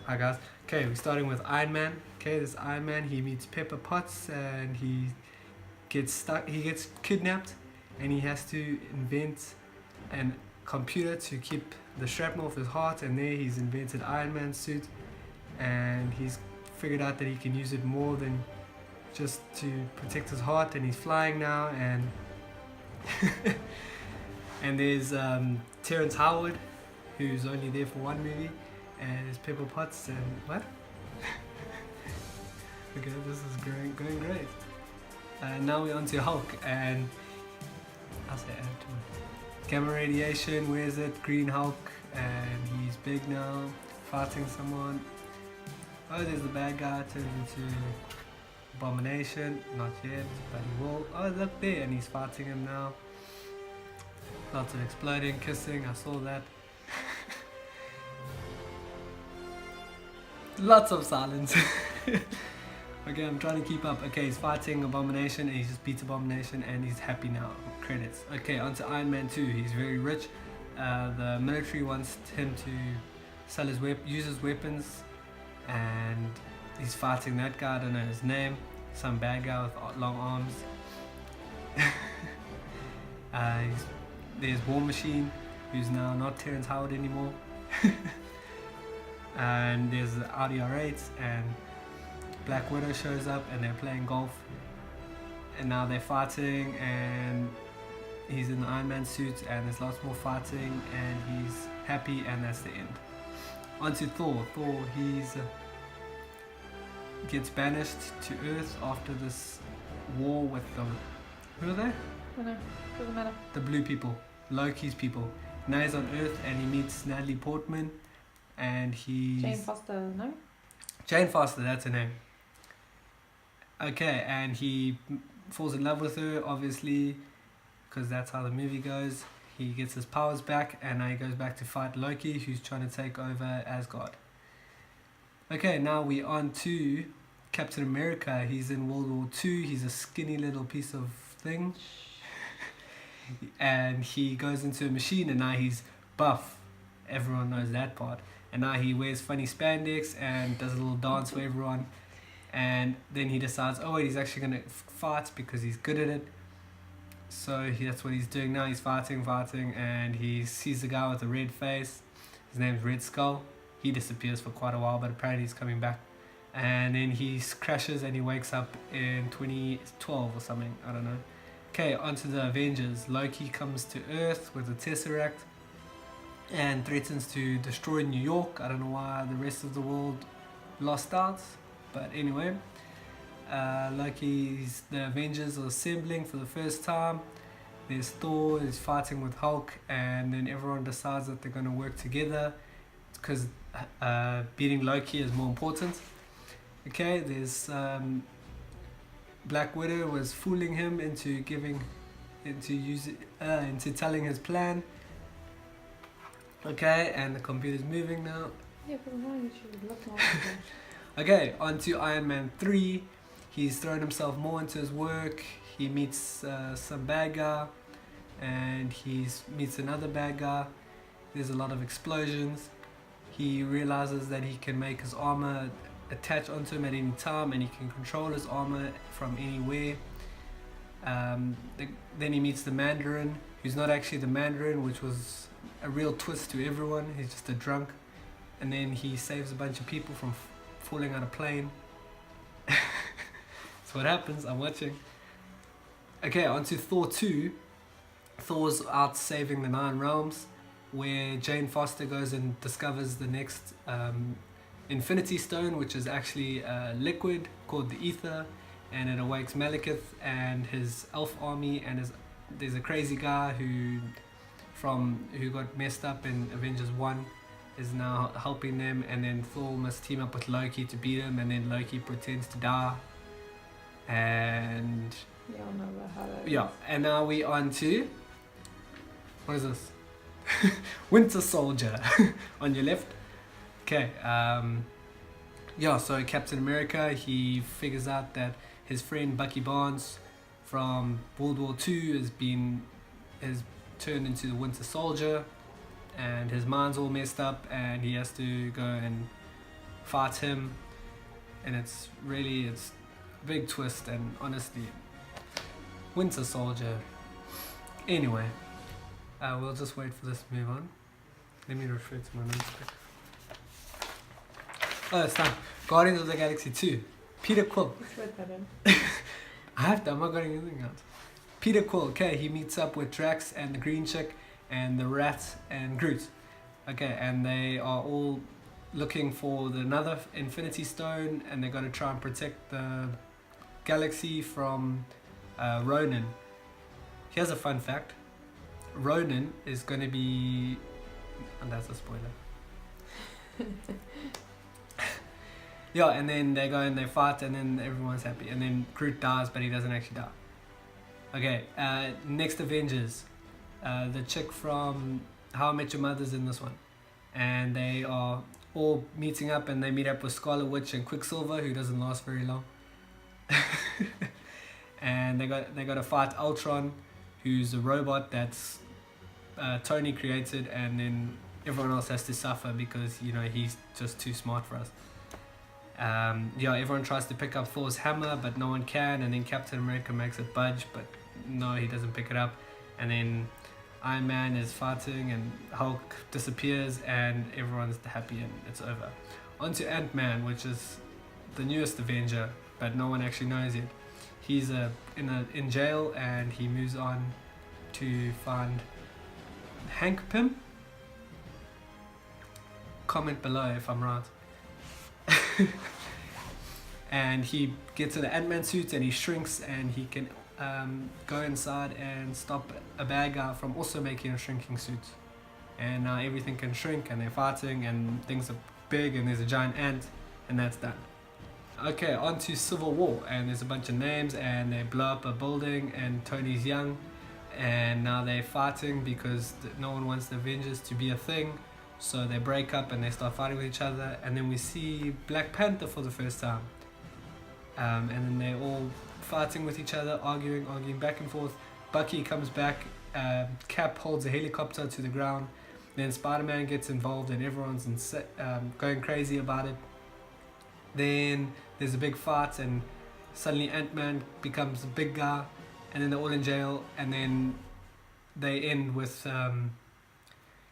Hi guys. Okay, we're starting with Iron Man. Okay, this Iron Man, he meets Pepper Potts and he gets kidnapped, and he has to invent a computer to keep the shrapnel off his heart, and there he's invented Iron Man's suit, and he's figured out that he can use it more than just to protect his heart, and he's flying now, and and there's Terrence Howard, who's only there for one movie, and there's Pepper Potts and what? Okay, this is going great. Now we're on to Hulk, and I'll say add to it. Gamma radiation, where is it? Green Hulk, and he's big now, fighting someone. Oh, there's the bad guy turned into Abomination, not yet, but he will. Oh, look there, and he's fighting him now. Lots of exploding, kissing, I saw that. Lots of silence. Okay, I'm trying to keep up. Okay, he's fighting Abomination, and he just beats Abomination, and he's happy now. Credits. Okay, on to Iron Man 2. He's very rich. The military wants him to sell his use his weapons, and he's fighting that guy. I don't know his name. Some bad guy with long arms. There's War Machine, who's now not Terrence Howard anymore. And there's the Audi R8, and Black Widow shows up, and they're playing golf, and now they're fighting, and he's in the Iron Man suit, and there's lots more fighting, and he's happy, and that's the end. On to Thor. Thor, he's gets banished to Earth after this war with the... Who are they? I know, doesn't matter. The blue people, Loki's people. Now he's on Earth, and he meets Natalie Portman, and he's... Jane Foster, no? Jane Foster, that's her name. Okay, and he falls in love with her, obviously, because that's how the movie goes. He gets his powers back, and now he goes back to fight Loki, who's trying to take over Asgard. Okay, now we're on to Captain America. He's in World War II. He's a skinny little piece of thing. And he goes into a machine, and now he's buff. Everyone knows that part. And now he wears funny spandex and does a little dance for everyone. And then he decides, oh wait, he's actually going to fight because he's good at it. So that's what he's doing now. He's fighting, and he sees the guy with the red face. His name's Red Skull. He disappears for quite a while, but apparently he's coming back. And then he crashes, and he wakes up in 2012 or something. I don't know. Okay, onto the Avengers. Loki comes to Earth with the Tesseract and threatens to destroy New York. I don't know why the rest of the world lost out, but anyway, the Avengers are assembling for the first time. There's Thor is fighting with Hulk, and then everyone decides that they're going to work together because beating Loki is more important. Okay, there's Black Widow was fooling him into telling his plan. Okay, and the computer's moving now. Yeah, but why you should look more. Okay, on to Iron Man 3. He's thrown himself more into his work. He meets some bad guy, and he meets another bad guy. There's a lot of explosions. He realizes that he can make his armor attach onto him at any time, and he can control his armor from anywhere. Then he meets the Mandarin, who's not actually the Mandarin, which was a real twist to everyone. He's just a drunk. And then he saves a bunch of people from falling on a plane. That's what happens. I'm watching. Okay, on to Thor 2. Thor's out saving the 9 realms, where Jane Foster goes and discovers the next Infinity Stone, which is actually a liquid called the Ether, and it awakes Malekith and his elf army, and there's a crazy guy who got messed up in Avengers 1 is now helping them, and then Thor must team up with Loki to beat him, and then Loki pretends to die. And Yeah, I know about how that yeah, is. and now we on to, what is this? Winter Soldier on your left. Okay, yeah, so Captain America, he figures out that his friend Bucky Barnes from World War II has turned into the Winter Soldier, and his mind's all messed up, and he has to go and fights him, and it's a big twist, and honestly, Winter Soldier. Anyway, we'll just wait for this to move on. Let me refer to my notes quick. Oh, it's time. Guardians of the Galaxy 2. Peter Quill. Let's put that in. I have to, I'm not getting anything else. Peter Quill, okay, he meets up with Drax and the Green Chick and the Rat and Groot. Okay, and they are all looking for another Infinity Stone, and they're going to try and protect the galaxy from Ronan. Here's a fun fact. Ronan is going to be... And that's a spoiler. Yeah, and then they go and they fight, and then everyone's happy. And then Groot dies, but he doesn't actually die. Okay, next Avengers. The chick from How I Met Your Mother's in this one. And they are all meeting up, and they meet up with Scarlet Witch and Quicksilver, who doesn't last very long. And they got to fight Ultron, who's a robot that's Tony created, and then everyone else has to suffer because, you know, he's just too smart for us. Yeah, everyone tries to pick up Thor's hammer, but no one can, and then Captain America makes it budge, but no, he doesn't pick it up. And then Iron Man is fighting, and Hulk disappears, and everyone's happy, and it's over. On to Ant-Man, which is the newest Avenger, but no one actually knows yet. He's in jail, and he moves on to find Hank Pym. Comment below if I'm right. And he gets in the Ant-Man suit, and he shrinks, and he can go inside and stop a bad guy from also making a shrinking suit. And now everything can shrink, and they're fighting, and things are big, and there's a giant ant, and that's done. Okay, on to Civil War, and there's a bunch of names, and they blow up a building, and Tony's young, and now they're fighting because no one wants the Avengers to be a thing. So they break up and they start fighting with each other, and then we see Black Panther for the first time. And then they're all fighting with each other, arguing back and forth. Bucky comes back, Cap holds a helicopter to the ground, then Spider-Man gets involved, and everyone's going crazy about it. Then there's a big fight, and suddenly Ant-Man becomes a big guy, and then they're all in jail, and then they end with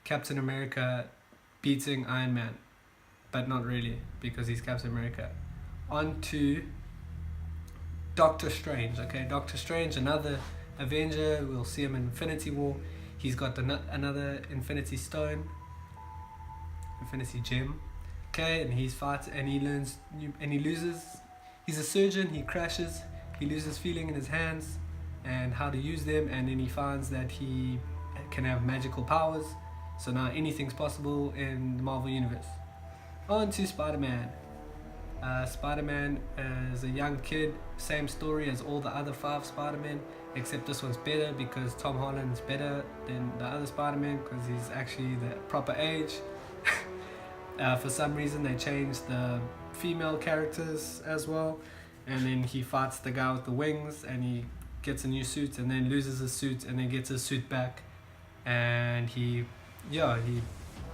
Captain America beating Iron Man, but not really, because he's Captain America. On to Doctor Strange. Okay, Doctor Strange, another Avenger. We'll see him in Infinity War. He's got another Infinity Stone, Infinity Gem. Okay, and he's fighting, and he learns, and he loses. He's a surgeon. He crashes. He loses feeling in his hands and how to use them, and then he finds that he can have magical powers. So now anything's possible in the Marvel Universe. On to Spider-Man. Spider-Man is a young kid, same story as all the other 5 Spider-Men, except this one's better because Tom Holland's better than the other Spider-Man because he's actually the proper age. For some reason they changed the female characters as well, and then he fights the guy with the wings, and he gets a new suit, and then loses his suit, and then gets his suit back, and he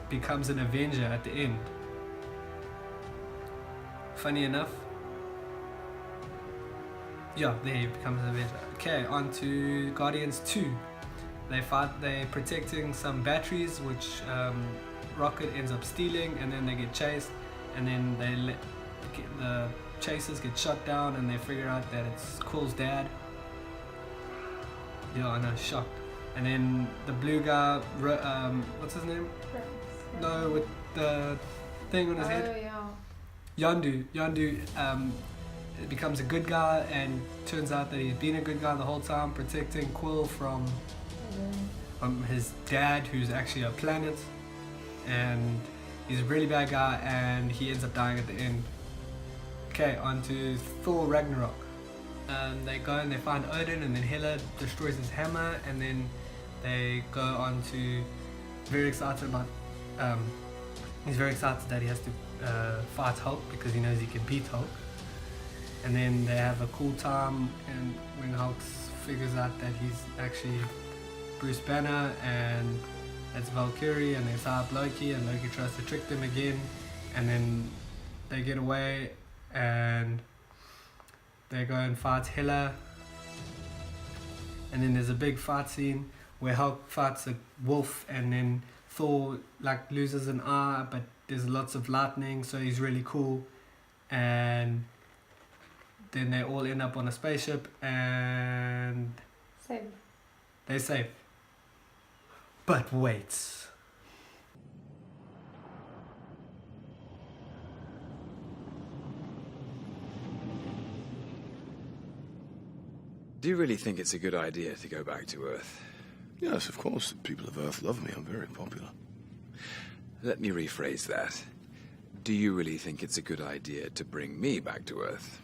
becomes an Avenger at the end. Funny enough. Yeah, there he becomes an Avenger. Okay, on to Guardians 2. They're protecting some batteries, which Rocket ends up stealing, and then they get chased, and then the chasers get shot down, and they figure out that it's Quill's dad. Yeah, I know, shocked. And then the blue guy, what's his name? No, with the thing on his head. Yeah. Yondu becomes a good guy, and turns out that he's been a good guy the whole time, protecting Quill from his dad, who's actually a planet, and he's a really bad guy, and he ends up dying at the end. Okay, on to Thor Ragnarok. They go and they find Odin, and then Hela destroys his hammer, and then they go on to very excited about he's very excited that he has to fight Hulk because he knows he can beat Hulk. And then they have a cool time, and when Hulk figures out that he's actually Bruce Banner and it's Valkyrie, and they tie up Loki, and Loki tries to trick them again, and then they get away and they go and fight Hela. And then there's a big fight scene where Hulk fights a wolf, and then Thor like loses an eye, but there's lots of lightning, so he's really cool. And then they all end up on a spaceship and Same. they save. But wait. Do you really think it's a good idea to go back to Earth? Yes, of course. The people of Earth love me. I'm very popular. Let me rephrase that. Do you really think it's a good idea to bring me back to Earth?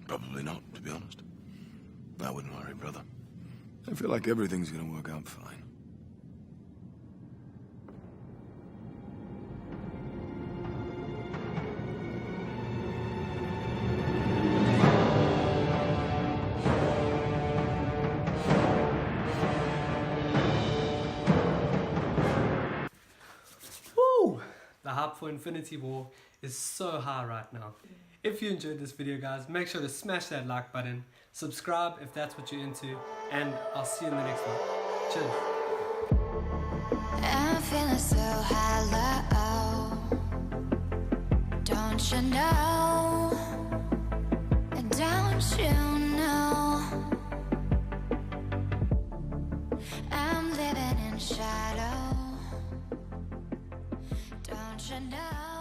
Probably not, to be honest. I wouldn't worry, brother. I feel like everything's gonna work out fine. Woo! The hype for Infinity War is so high right now. If you enjoyed this video, guys, make sure to smash that like button, subscribe if that's what you're into, and I'll see you in the next one. Cheers. I'm feeling so hollow. Don't you know? Don't you know? I'm living in shadow. Don't you know?